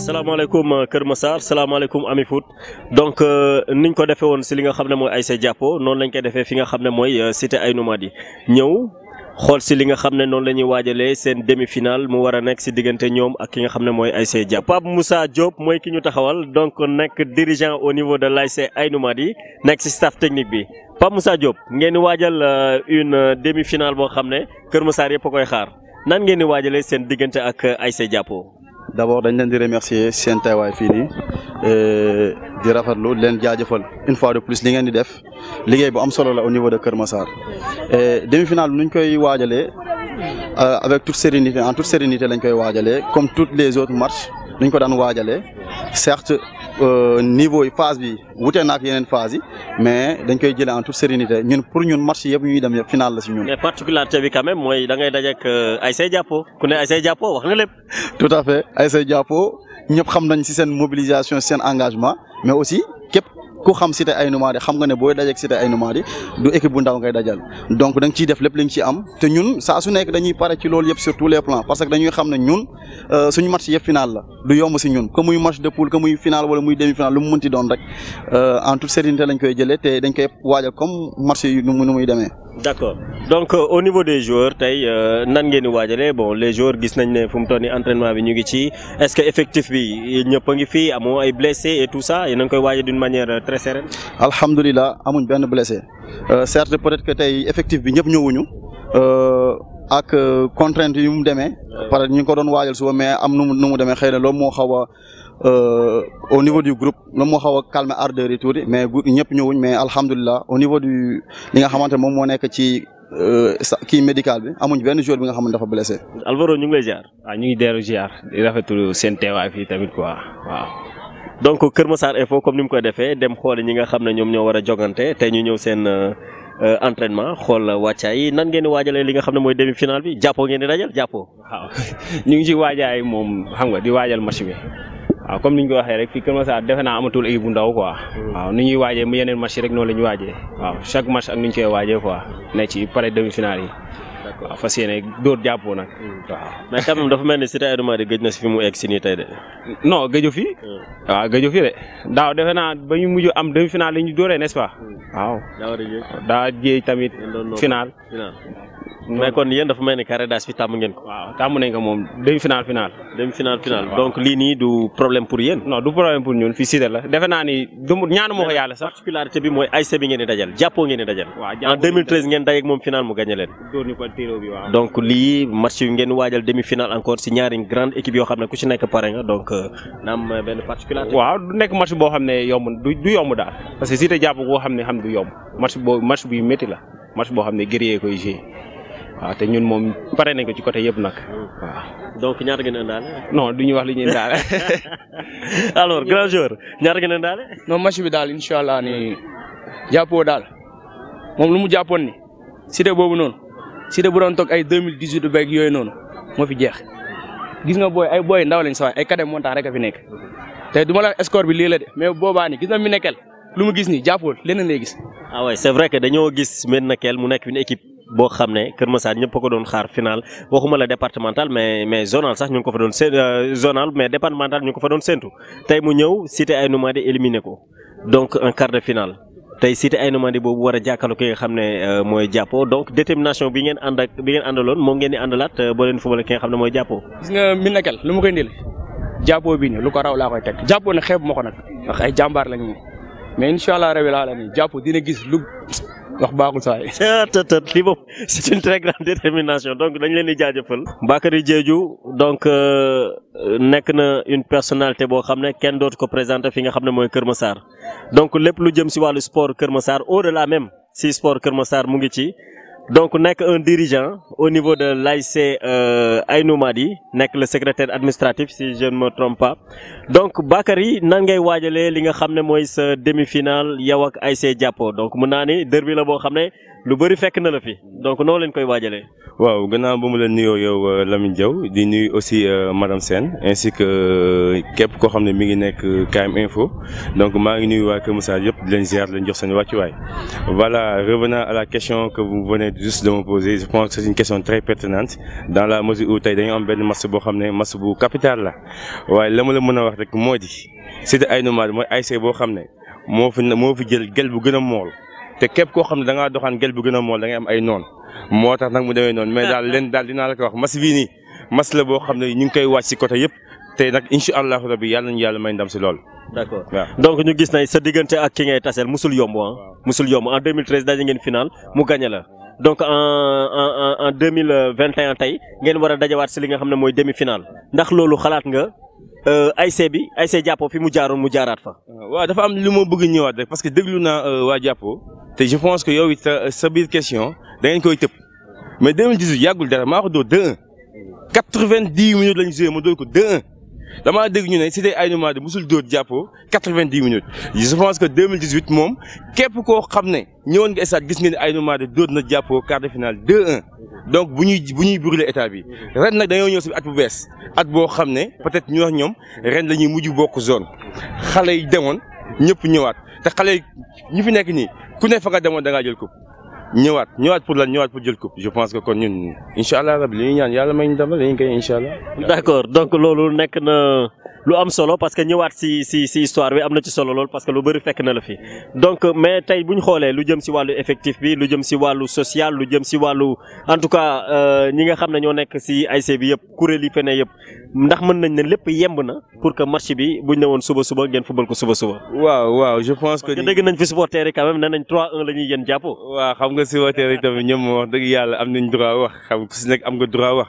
salaamaaleykum Kër Massar salaamaaleykum Ami Foot donc niñ ko defee woon si li nga xam ne mooy ASC Jàppo noonu lañ koy defee fi nga xam ne mooy cité Aïnou Mady ñëw xool si li nga xam ne noonu la ñuy waajalee seen demi-finale mu war a nekk si diggante ñoom ak ki nga xam ne mooy ASC Jàppo. Pape Moussa Diop mooy ki ñu taxawal donc nekk dirigeant au niveau de l'ASC Aïnou Mady nekk si staff technique bi Pape Moussa Diop ngeen di waajal une demi-finale boo xam ne Kër Massar yëpp a koy xaar nan ngeen di waajalee seen diggante ak ASC Jàppo. D'abord dañ leen di remercier seen teewaay fii nii di rafetlu leen jaajëfal une fois de plus li ngeen di def liggéey bu am solo la au niveau de Kër Massar demi-finale bi nuñ koy waajalee avec toute sérénité en toute sérénité lañ koy waajalee comme toutes les autres matchs nuñ ko daan waajalee certes niveau yi phase bi wute na ak yeneen phase yi mais dañ koy jëlee en toute sérénité ñun pour ñun match yëpp ñuy dem yëpp final la si ñun. mais particularité bi quand même mooy da ngay dajeek ASC Jàppo ku ne ASC Jàppo wax nga lépp. tout à fait ASC Jàppo ñëpp xam nañ si seen mobilisation seen engagement mais aussi képp ku xam cité Aïnou Mady xam nga ne booy dajeek cité Aïnou Mady du équipe bu ndaw ngay dajal donc da nga ciy def lépp li nga ci am te ñun saa su nekk dañuy pare ci loolu yëpp sur tous les plans parce que dañuy xam ne ñun suñu match yëpp final la du yomb si ñun que muy match de poule que muy final wala muy demi-finale lu mu mënti doon rek en toute sérénité lañ koy jëlee te dañ koy waajal comme match yi nu muy demee. D'accord donc au niveau des joueurs tey nan ngeen di waajalee bon les joueurs gis nañ ne fu mu toll nii entraînement bi ñu ngi ci est-ce que effectif bi ñëpp a ngi fi amoo ay blessés et tout ça yéen a ngi koy waajal d'une manière très sereine. alhamdulilah amuñ benn blessé certes peut-être que tey effectif bi ñëpp ñëwuñu ak contrainte yu mu demee. parce que ñu ngi ko doon waajal suba mais am nu mu demee xëy na loolu moo xaw a au niveau du groupe loolu moo xaw a calmer ardeur yi tuuti mais ñëpp ñëwuñ mais alhamdulilah au niveau du li nga xamante moom moo nekk ci kii médical bi amuñ benn joueur bi nga xamante dafa blessé. Alvaro ñu ngi lay ziar. waaw ñu ngi dellu ziar di rafetlu seen teewaay fii tamit quoi waaw. donc Kër Massar Info comme ni mu koy defee dem xool ñi nga xam ne ñoom ñoo war a jogante tey ñu ñëw seen entraînement xool wàccaay yi nan ngeen di waajalee li nga xam ne mooy demi-finale bi Jàppo ngeen di dajal Jàppo. waaw ñu ngi ci waajaay moom xam nga di waajal match bi waaw comme ni ñu ko waxee rek fii Kër Massar defe naa amatul équipe bu ndaw quoi. waaw ni ñuy waajee mu yeneen match rek noonu la ñu waajee waaw chaque match ak ni ñu koy waajee quoi ne ci pare demi-finale yi. waaw fas yéene dóor Jàppo nag waaw. mais quand même dafa mel ni cité Aïnou Mady gëj na si fi mu egg si nii tey de. non gëju fi. waaw gëju fi de daaw defe naa ba ñu mujj am demi-finale la ñu dóoree n'est-ce pas. waaw daa jéey tamit final. mais kon yéen dafa mel ni carré d'as bi tàmm ngeen ko. waaw tàmm nañ ko moom demi-finale final. demi-finale final donc lii nii du problème pour yéen. non du problème pour ñun fii Cité la defe naa ni ñaanu moo ko yàlla sax. particularité bi mooy ASC bi ngeen di dajal Jàppo ngeen di dajal. en 2013 ngeen dajeeg moom final mu gagné leen. dóor ñu ko tiro bi waaw. donc lii match yu ngeen waajal demi-finale encore si ñaari grande équipe yoo xam ne ku ci nekk pare nga donc na am benn particularité. waaw du nekk match boo xam ne yomb du yomb daal parce que Cité Jàppo boo xam ne du yomb match buy métti la match boo xam ne guerrier koy jouer waaw te ñun moom pare nañ ko ci côté yëpp nag waaw. donc ñaata ngeen indaale. non du ñu wax li ñuy indaale. alors grand joueur ñaata ngeen indaale. non match bi daal incha allah ni Jàppo daal moom lu mu jàppoon ni Cité boobu noonu Cité bu doon toog ay 2018 beeg yooyu noonu moo fi jeex gis nga ay booy ndaw lañ sax ay cadet montant rek a fi nekk te du ma la score bi lii la de mais boobaa ni gis na mi nekkel lu mu gis ni Jàppo leneen lay gis. ah ouais c'est vrai que dañoo gis mel na kel mu nekk une équipe. boo xam ne Kër Massar ñëpp ko doon xaar final waxuma la départemental mais zonal sax ñu ngi ko fa doon zonal mais départemental ñu ngi ko fa doon séntu tey mu ñëw cité Aïnou Mady éliminé ko donc en quart de finale tey cité Aïnou Mady boobu war a jàkkaarloo ki nga xam ne mooy Jàppo donc détermination bi ngeen àndaloon moom ngeen di àndalaat boo leen fubale ki nga xam ne mooy Jàppo. gis nga mi nekkal lu ma koy indil Jàppo bii nii lu ko raw laa koy teg Jàppo ne xeeb ma ko nag ndax ay jàmbaar lañ ñu mais incha allah rabi laa la nii Jàppo dina gis lu. wax baaxul saa yi. lii moom c'est une très grande détermination donc dañ leen di jaajëfal. Bakary Diédhiou donc nekk na une personnalité boo xam ne kenn dootu ko présenter fi nga xam ne mooy Kër Massar donc lépp lu jëm si wàllu sport Kër Massar au-delà même si sport Kër Massar mu ngi ci. donc nekk un dirigeant au niveau de l'ASC Aïnou Mady nekk le secrétaire administratif si je ne me trompe pas donc Bakary nan ngay waajalee li nga xam ne mooy sa demi-finale yow ak ASC Jàppo donc mun naa ni derby la boo xam ne lu bëri fekk na la fi donc noo leen koy waajalee. waaw gannaaw ba mu la nuyoo yow Lamine Diaw di nuyu aussi madame Sène ainsi que képp koo xam ne mi ngi nekk KM Info donc maa ngi nuyu waa Kër Massar yëpp di leen ziar leen jox seen wàccuwaay. Voilà, revenant à la question que vous venez juste de me poser, je pense que c'est une question très pertinente dans la mesure où tey dañoo am benn match boo xam ne match bu capital la waaye la ma la mën a wax rek moo di Cité Aynou Mady mooy ASC boo xam ne moo fi jël gel bu gën a mool te képp koo xam ne da ngaa doxaan gel bu gën a mool da ngay am ay noon moo tax nag mu demee noonu mais daal leen daal dinaa la ko wax match bii nii match la boo xam ne ñu ngi koy wàcc si côté yëpp te nag incha allahu rabi yàlla nañu yàlla may ndam si loolu. D'accord donc ñu gis na sa diggante ak ki ngay taseel musul yomb musul yomb en 2013 daje ngeen final mu gagné la donc en 2021 tey ngeen war a dajawaat si li nga xam ne mooy demi-finale ndax loolu xalaat nga ASC Jàppo fi mu jaaroon mu jaaraat fa. waaw dafa am lu ma bëgg ñëwaat rek parce que déglu naa waa Jàppo te je pense que yow it sa biir question da ngeen koy tëb mais 2018 yàggul dara maa ko dóor 2-1 90 minutes lañu joué ma dóor ko 2-1. damaa dégg ñu ne Cité Aynou Mady musul dóor Jàppo 90 minutes je pense que 2018 moom képp koo xam ne ñëwoon nga stade gis nga ne Aynou Mady dóor na Jàppo quart de finale 2-1 donc bu ñuy brûler état bi ren nag dañoo ñëw si at bu bees at boo xam ne peut-être ñu wax ñoom ren la ñuy mujj bokk zone xale yi demoon ñëpp ñëwaat te xale yi ñu fi nekk nii ku ne fa nga demoon da ngaa jël coupe ñëwaat pour lan ñëwaat pour jël coupe je pense que kon ñun incha allah rabi li ñuy ñaan yàlla may ñu dem la dañuy koy incha allah. d'accord donc loolu nekk na lu am solo parce que ñëwaat si histoire bi am na ci solo lool parce que lu bëri fekk na la fi donc mais tey bu ñu xoolee lu jëm si wàllu effectif bi lu jëm si wàllu social lu jëm si wàllu en tout cas ñi nga xam ne ñoo nekk si ASC bi yëpp kuréel yi fene yëpp ndax mën nañ ne lépp yemb na pour que match bi buñ ne woon suba ngeen football ko suba. waaw je pense que. dégg nañ fi supporter yi quand même nee nañ 3-1 la ñuy yéen Jàppo. waaw xam nga supporter yi tamit ñoom wax dëgg yàlla am nañ droit wax xam ku si nekk am nga droit wax.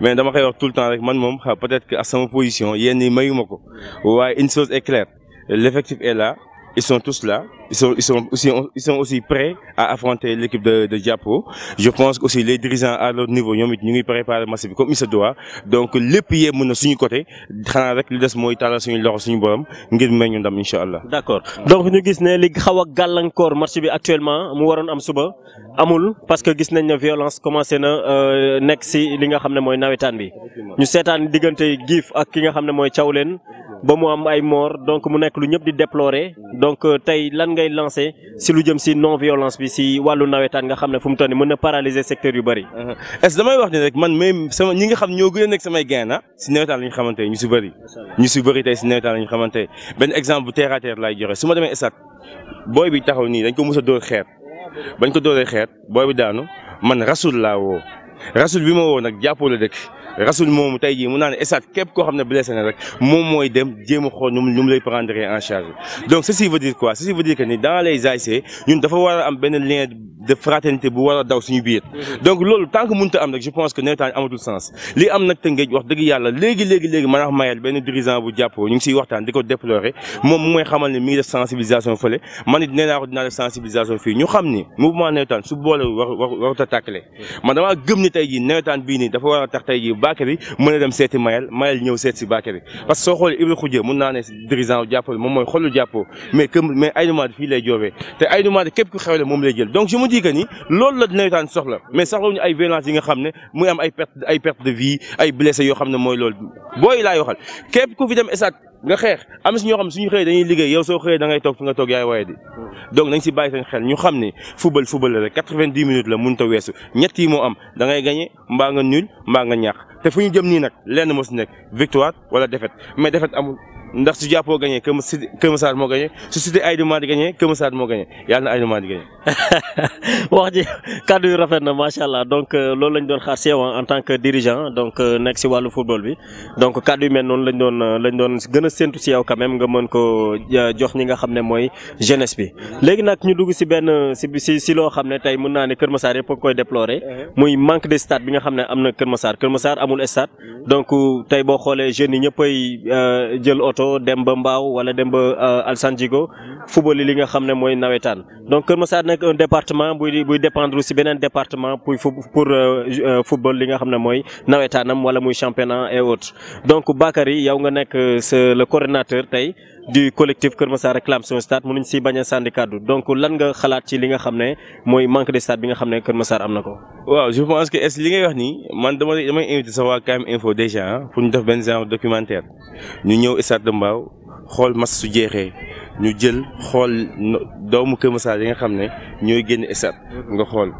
mais dama koy wax tout le temps rek man moom peut-être que à sama position yéen ñi mayuma ko waaye une chose est claire l'effectif est là ils sont tous là ils sont aussi prêts à affronter l'équipe de Jàppo je pense que aussi les dirigeants à leur niveau ñoom it ñu ngi préparer match bi comme il se doit donc lépp yee mën na suñu côté xanaa rek li des mooy tàllal suñu loxo suñu borom ngir may ñu ndam incha allah. d'accord donc ñu gis ne li xaw a gàllankoor match bi actuellement mu waroon am suba amul parce que gis nañ ne violence commencé na nekk si li nga xam ne mooy nawetaan bi ñu seetaan diggante Giif ak ki nga xam ne mooy Thiawlène ba mu am ay mort donc mu nekk lu ñëpp di déplorer donc tey lan ngay lancer si lu jëm si non violence bi si wàllu nawetaan nga xam ne fu mu toll nii mën na paralyser secteur yu bëri. est-ce damay wax ni rek man même sama ñi nga xam ñoo gën a nekk samay gain si nawetaan la ñu xamante ñu si bëri tey si nawetaan la ñu xamante benn exemple bu terre à terre laay joxe su ma demee stade booy bi taxaw nii dañ ko mës a dóor xeer bañ ko dóoree xeer booy bi daanu man rasul laa woo rasul bi ma woo nag Jàppo la dëkk. rasul moomu tey jii mu naan esat képp koo xam ne blessé na rek moom mooy dem jéem a xool nu mu lay prendre en charge donc ceci veut dire quoi ceci veut dire que ni dans les ASC ñun dafa war a am benn lien de fraternité bu war a daw suñu biir donc loolu tant que mënut a am rek je pense que nawetaan amatul sens li am nag Tëngéej wax dëgg yàlla léegi man ak Mayel benn dirigeant bu Jàppo ñu ngi siy waxtaan di ko déplorer moom mu may xamal ne mi ngi def sensibilisation fële man it nee naa ko dinaa def sensibilisation fii ñu xam ni mouvement nawetaan su boole warut a tàkkale man damaa gëm ni tey jii nawetaan bii nii dafa war a tax tey jii Bakary mën a dem seeti Mayel ñëw seet si Bakary parce que soo xoolee Ibra Khoudia mun naa ne dirigeant Jàppo moom mooy xolu Jàppo mais Aynou Mady fii lay joobee te Aynou Mady képp ku xewle moom lay jël donc je me dis que ni loolu la nawetaan soxla mais soxlawuñu ay violence yi nga xam ne muy am ay perte de vie ay blessés yoo xam ne mooy loolu booy laay waxal képp ku fi dem esat nga xeex am si ñoo xam ne suñu xëyee dañuy liggéey yow soo xëyee da ngay toog fi nga toog yaay waaye di donc nañ si bàyyi seen xel ñu xam ne football la rek 90 minutes la mënut a weesu ñett yi moo am da ngay gagné mbaa nga nul mbaa nga ñàkk te fu ñu jëm nii nag lenn moo si nekk victoire wala défaite mais défaite amul ndax su Jàppo gagné Kër Massar moo gagné su Cité Aynou Mady gagné Kër Massar moo gagné yàlla na Aynou Mady gagné. wax ji kàddu yu rafet na macha allah donc loolu lañ doon xaar si yow en tant que dirigeant donc nekk si wàllu football bi donc kàddu yu mel noonu lañ doon gën a séntu si yow quand même nga mën ko jox ñi nga xam ne mooy jeunesse bi. léegi nag ñu dugg si benn si loo xam ne tey mën naa ne Kër Massar yëpp a koy déplorer muy manque de stade bi nga xam ne am na Kër Massar amul stade donc tey boo xoolee jeunes yi ñëppay jël oto dem ba Mbao wala dem ba Alassane Djigo football li nga xam ne mooy nawetaan donc Kër Massar nekk un département buy dépendre si beneen département pour football li nga xam ne mooy nawetaanam wala muy championnat et autres donc Bakary yow nga nekk le coordinateur tey du collectif Kër Massar réclame son stade mënuñ si bañ a sànni kàddu donc lan nga xalaat ci li nga xam ne mooy manque de stade bi nga xam ne Kër Massar am na ko. waaw je pense que est li ngay wax nii man damay invité sa waa KM Info déjà pour ñu def benn genre documentaire ñu ñëw stade de Mbao xool match su jeexee ñu jël xool doomu Kër Massar yi nga xam ne ñooy génn stade nga xool.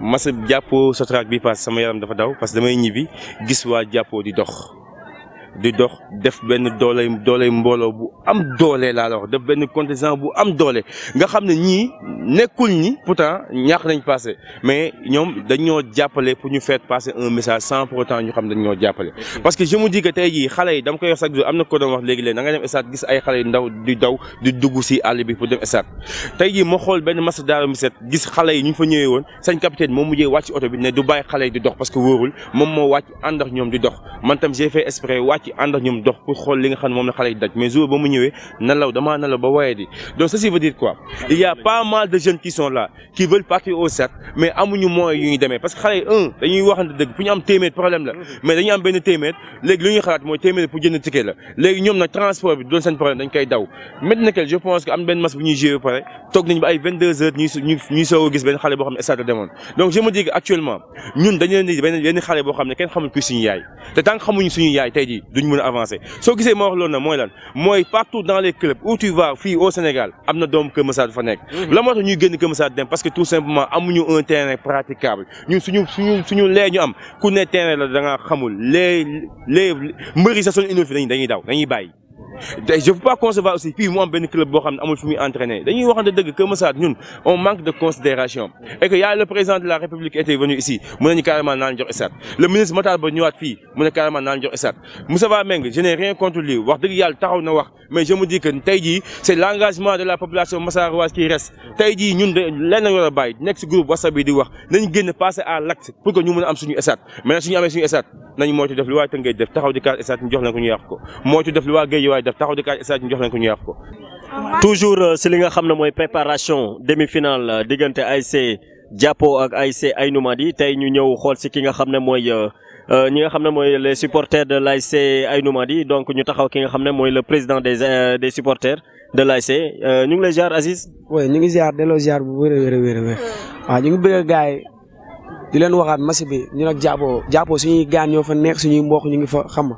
masa jàppoo Sotrac bi pass sama yaram dafa daw parce que damay ñibbi gis waa jàppoo di dox def benn doole mbooloo bu am doole laa la wax def benn contingent bu am doole nga xam ne ñii nekkul ñi pourtant ñàkk nañ passé mais ñoom dañoo jàppale pour ñu faire passer un message sans pour autant ñu xam dañoo jàppale. parce que je me dis que tey jii xale yi dama koy wax chaque jour am na ko doon wax léegi da nga dem stade gis ay xale yu ndaw di daw di dugg si àll bi pour dem stade tey jii ma xool benn match Darou Missette gis xale yi ñu fa ñëwee woon seen capitaine moom mujjee wàcc oto bi ne du bàyyi xale yi di dox parce que wóorul moom moo wàcc ànd ak ñoom di dox man tam j'ai fait exprès wàcc ànd ak ñoom dox pour xool li nga xam ne moom la xale yi daj mais jour ba mu ñëwee damaa nelaw ba waaye di donc ceci veut dire quoi il y a pas mal de jeunes qui sont là qui veulent partir au stade mais amuñu moyens yu ñuy demee parce que xale yi dañuy waxante dëgg pour ñu am téeméer problème la mais dañuy am benn téeméer léegi lu ñuy xalaat mooy téeméer pour jënd ticket la léegi ñoom nag transport bi doon seen problème dañ koy daw maintenant que je pense que am benn match bu ñuy jouer ba pare toog nañu ba ay 22 heures ñuy soog a gis benn xale boo xam ne stade la demoon donc je me dis que actuellement ñun dañu leen di benn xale boo xam ne kenn xamul kuy suñu yaay te tant que xamuñu suñu yaay tey jii duñ mën a avancer soo gisee ma wax loolu nag mooy lan mooy partout dans les clubs où tu vas fii au Sénégal am na doomu Kër Massar fa nekk la moo tax ñuy génn Kër Massar dem parce que tout simplement amuñu un terrain praticable ñun suñu lee ñu am ku ne terrain la da nga xamul les mbëri sa son inno fi dañuy daw dañuy bàyyi je peux pas concevoir aussi fii mu am benn club boo xam ne amul fu muy entraîner dañuy waxante dëgg Kër Massar ñun on manque de considération et que y a le président de la République était venu ici mu nañu carrément naan jox stade le ministre Matar Ba ñëwaat fii mu ne carrément naan jox stade Moustapha Mbengue je n'ai rien contre lui wax dëgg yàlla taxaw na wax mais je me dis que tey jii c'est l'engagement de la population massaroise qui reste tey jii ñun de leen nañ war a bàyyi nekk si groupe WhatsApp bi di wax nañ génn passer à l'acte pour que ñu mën a am suñu stade mais nag suñu amee suñu stade nañu moytu def li waa Tëngéej def taxaw di kaas stade ñu jox leen ko ñu yàq ko moytu def li waa Guédiawaye def taxaw di kaas stade ñu jox leen ko ñu yàq ko. toujours si li nga xam ne mooy préparation demi-finale diggante ASC Jàppo ak ASC Aïnoumady tey ñu ñëw xool si ki nga xam ne mooy ñi nga xam ne mooy les supporters de l'ASC Aïnoumady donc ñu taxaw ki nga xam ne mooy le président des supporters de l'ASC ñu ngi lay ziar Aziz. oui ñu ngi ziar delloo ziar bu wér a wér waaw ñu ngi bëgg gars yi di leen waxaat match bi ñu nag Jàppo suñuy gaan ñoo fa nekk suñuy mbokk ñu ngi fa xam nga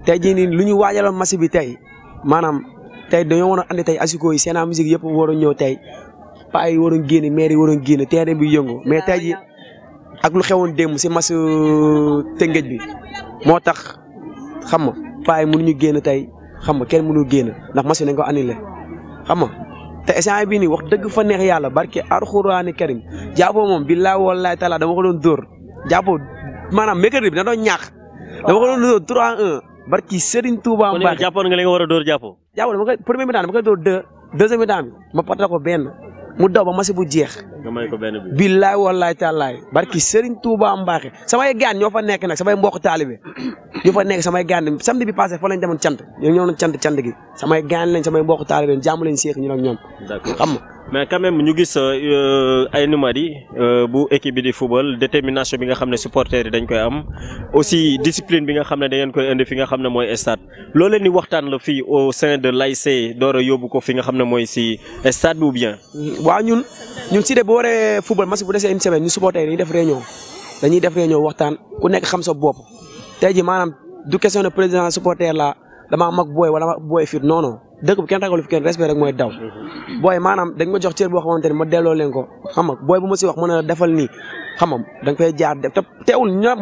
tey jii nii lu ñu waajaloon match bi tey maanaam tey dañoo war a andi tey asiko yi seen musique yëpp war a ñëw tey paa yi waroon génn maire yi waroon génn terrain bi yëngu mais tey jii ak lu xewoon démb si match Tëngéej bi moo tax xam nga paa yi mënuñu génn tey xam nga kenn mënul génn ndax match bi nañ ko annulé xam nga te instant bii nii wax dëgg fa neex yàlla barke Alxuraani Karim Jàppo moom billaahi wallaahi taala dama ko doon dóor Jàppo maanaam mercredi bi da doon ñaax dama ko doon dóor 3-1 barki Serigne Touba Mbacke. kon yow jàppoon nga li nga war a dóor Jàppo. Jàppo dama koy premier mi-temps dama koy dóor 2 deuxième mi-temps bi ma patal ko benn mu daw ba match bu jeex. nga may ko benn bi. billaahi wallaahi taalaay barki Serigne Touba Mbacke samay gaan ñoo fa nekk nag samay mbokk taalibe ñoo fa nekk samay gaan samedi bi passé fa lañ demoon cant ñoo ñëw nañ cant gi samay gaan lañ samay mbokk taalibe jàmm lañ seex ñu ak ñoom. d'accord xam nga. mais quand même ñu gis Aïnoumady bu équipe bi di football détermination bi nga xam ne supporters yi dañ koy am aussi discipline bi nga xam ne da ngeen koy indi fi nga xam ne mooy stade loo leen di waxtaan la fii au sein de l'ASC door a yóbbu ko fi nga xam ne mooy si stade bi ou bien. waaw ñun si de bu waree football match bu desee une semaine ñu supporters yi dañuy def réunion waxtaan ku nekk xam sa bopp tey ji maanaam du question de président supporter la damaa mag booy wala booy fit non non dëkk bi kenn ragalu fi kenn respect rek mooy daw booy maanaam dañ ma jox cër boo xamante ne ma delloo leen ko xam nga booy bu ma si wax mën a defal nii xam nga da nga fay jaar def te teewul ñoom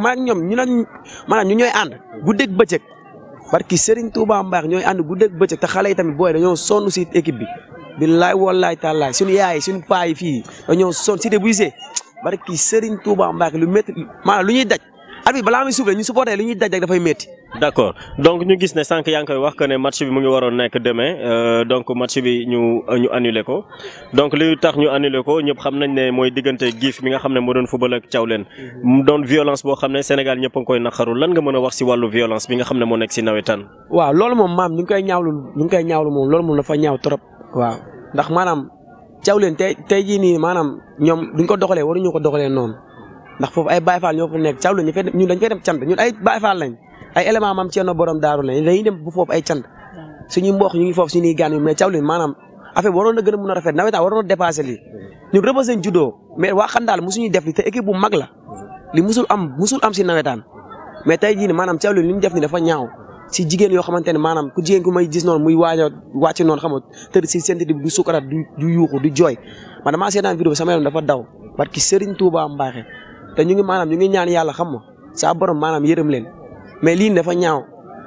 ñu ñooy ànd guddeeg bëccëg barki Serigne Touba Mbacke ñooy ànd guddeeg bëccëg te xale yi tamit booy dañoo sonn si équipe bi billaay wallaay taalaay suñu yaay suñu paa yi fii dañoo sonn si de bu gisee barki Serigne Touba Mbacke lu métti maanaam lu ñuy daj at bi balaa muy soufflé ñu supporté lu ñuy daj rek dafay métti. d'accord donc ñu gis ne sànq yaa ngi koy wax que ne match bi mu ngi waroon nekk demain donc match bi ñu annulé ko donc li tax ñu annulé ko ñëpp xam nañ ne mooy diggante Gif mi nga xam ne moo doon football ak Thiawlène mu doon violence boo xam ne Sénégal ñëpp a ngi koy naqaru lan nga mën a wax si wàllu violence bi nga xam ne moo nekk si nawetaan. waaw loolu moom maam ñu ngi koy ñaawlu moom loolu moom dafa ñaaw trop. waaw ndax maanaam Thiawlène tey jii nii maanaam ñoom duñ ko doxalee waruñu ko doxalee noonu ndax foofu ay Baye Fall ñoo fa nekk Thiawlène ñun dañ fay dem cant ñun ay Baye Fall lañ ay élément maam Thierno borom daaru lañ dañuy dem bu foofu ay cant suñuy mbokk ñu ngi foofu suñuy gaan yi mais Thiawlène maanaam affaire bi waroon na gën a mën a rafet nawetaan waroon na dépassé lii ñun Rebeuss lañ juddoo mais waa Xandaal mosuñuy def li te équipe bu mag la li musul am si nawetaan mais tey jii nii maanaam Thiawlène li ñu def ni dafa ñaaw si jigéen yoo xamante ne maanaam ku jigéen ku may gis noonu muy waaj a wàcc noonu xam nga tëdd si seen du sukaraat du yuuxu du jooy man damaa seetaan vidéo bi sama yaram dafa daw parce que Serigne Touba Mbacké te ñu ngi ñaan yàlla xam nga saa borom maanaam yërëm leen mais lii dafa ñaaw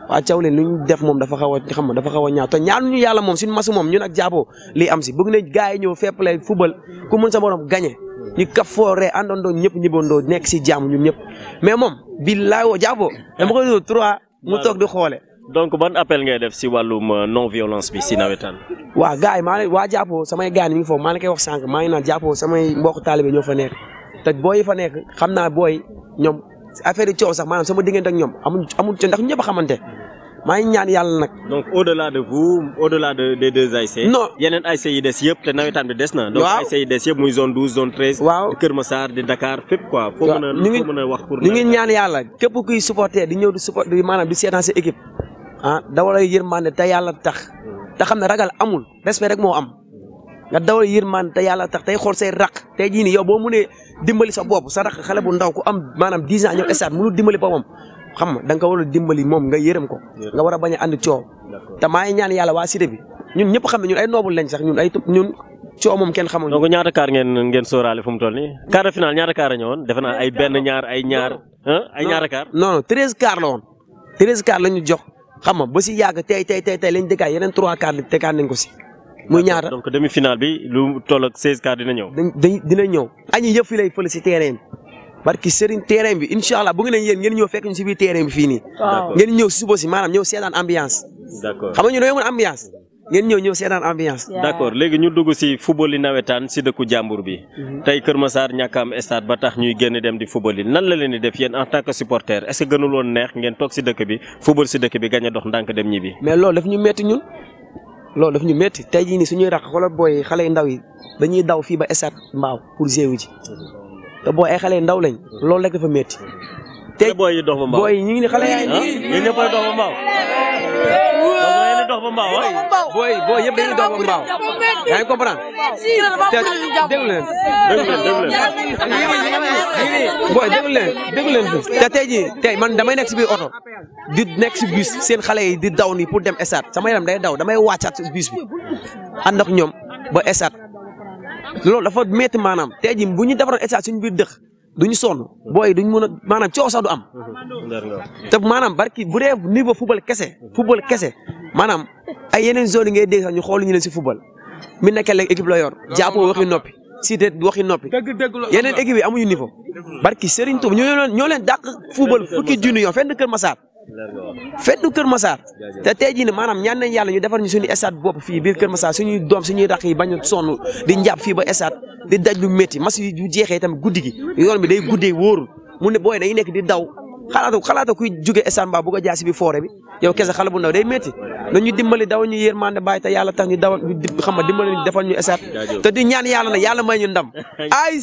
waa Thiawlène lu ñu def moom dafa xaw a xam nga dafa xaw a ñaaw te ñaanuñu yàlla moom suñu masu moom ñun ak jàppoo lii am si bëgg nañ gars yi ñëw fépp lay football ku mën sa morom gagné ñu kaf fooree àndandoo ñëpp ñibandoo nekk si jàmm ñun ñëpp mais moom billaay woo jàppoo dama koy nuyu 3 mu toog di xoole. donc ban appel ngay def si wàllum non violence bi si nawetaan. waaw gars yi maa waa jàppoo samay gars yi mi ngi foofu maa ngi koy wax sànq maa ngi naan jàppoo samay mbokk taalibe ñoo fa nekk te booy yi fa nekk xam naa booy ñoom affaire yi coow sax maanaam sama diggante ak ñoom amul ci ndax ñëpp a xamante maa ngi ñaan yàlla nag. donc au delà de vous au delà des deux ASC. non yeneen ASC yi des yëpp te nawetaan bi des na. donc ASC yi des yëpp muy zone 12 zone 13. waaw di Kër Massar di Dakar fépp quoi. foo mën a wax pour. ñu ngi ñaan yàlla képp kuy supporter di ñëw di support di maanaam di seetaan sa équipe dawalay yërmande te yàlla tax te xam ne ragal amul respect rek moo am nga dawal yërmande te yàlla tax tey xool say raq tey jii nii yow boo mënee dimbali sa bopp sa raq xale bu ndaw ku am maanaam 10 ans ñëw stade mënul dimbali boppam xam nga da nga ko war a dimbali moom nga yërëm ko nga war a bañ a ànd coow te maa ngi ñaan yàlla waa cité bi ñun ñëpp xam ne ñun ay noobul lañ sax ñun coow moom kenn xamul. donc ñaata kaar ngeen sóoraale fu mu toll nii quart de finale ñaata kaar a ñëwoon defe naa ay benn ñaar ay ñaata kaar. non 13 kaar la woon 13 kaar la ñu jox xam nga ba si yàgg tey lañ dëkkaat yeneen 3 kaar li tegaat nañ ko si. muy ñaata donc demi finale bi lu toll ak 16 kaar dina ñëw. dina ñëw añi yëpp fi lay fële si terrain bi barki Serigne terrain bi incha allah bu ngeen ngeen ñëw fekk ñu si biir terrain bi fii nii. ngeen ñëw si suba si maanaam ñëw seetaan ambiance. d'accord xam nga ñu dañoo mën ambiance. ngeen ñëw seetaan ambiance. d'accord léegi ñu dugg si football yi nawetaan si dëkku jàmbur bi. tey Kër Massar ñàkk am stade ba tax ñuy génn dem di football yi nan la leen di def yéen en tant que supporter est-ce que gënul woon neex ngeen toog si dëkk bi football si dëkk bi gañ a dox ndànk dem ñibbi. mais loolu daf ñu metti ñun loolu daf ñu metti tey jii nii suñuy raq xoolal booy xale yu ndaw yi dañuy daw fii ba stade Mbao pour géewu ji te booy ay xale yu ndaw lañ loolu rek dafa metti te booy yi dox ba Mbao booy yi ñu ngi ni xale yaa ngi yéen ñëpp a dox ba Mbao dox ba Mbao booy yëpp dañuy dox ba Mbao yaa ngi comprendre te déglu leen booy déglu leen te tey jii man damay nekk si biir oto di nekk si bus seen xale yi di daw nii pour dem stade sama yaram day daw damay wàccaat si bus bi ànd ak ñoom ba stade loolu dafa métti maanaam tey jii bu ñu defaroon stade suñu biir dëkk duñu sonn booy duñ mën a maanaam coow sax du am te maanaam barki bu dee niveau football kese maanaam ay yeneen zone yi ngay dégg sax ñu xool ñu leen si football mi nekkee léegi équipe la yor jàppoo waxi noppi Cité waxi noppi yeneen équipe yi amuñu niveau barki Serigne Touba ñoo leen dàq football fukki junni yoon fenn Kër Massar Kër Massar te tey jii ne maanaam ñaan nañ yàlla ñu defar ñu suñu stade bopp fii biir Kër Massar suñuy doom suñuy raq yi bañ a sonn di njàpp fii ba stade di daj lu métti mas yu jeexee tamit guddi gi yoon bi day guddee wóorul mu ne booy dañuy nekk di daw xalaata kuy jóge stade Mbao bu ko jaar si biir forêt bi yow kese xale bu ndaw day métti nañu dimbali daw ñu yërmande bàyyi te yàlla tax ñu daw xam nga dimbali ñu defal ñu stade te di ñaan yàlla na yàlla may ñu ndam ay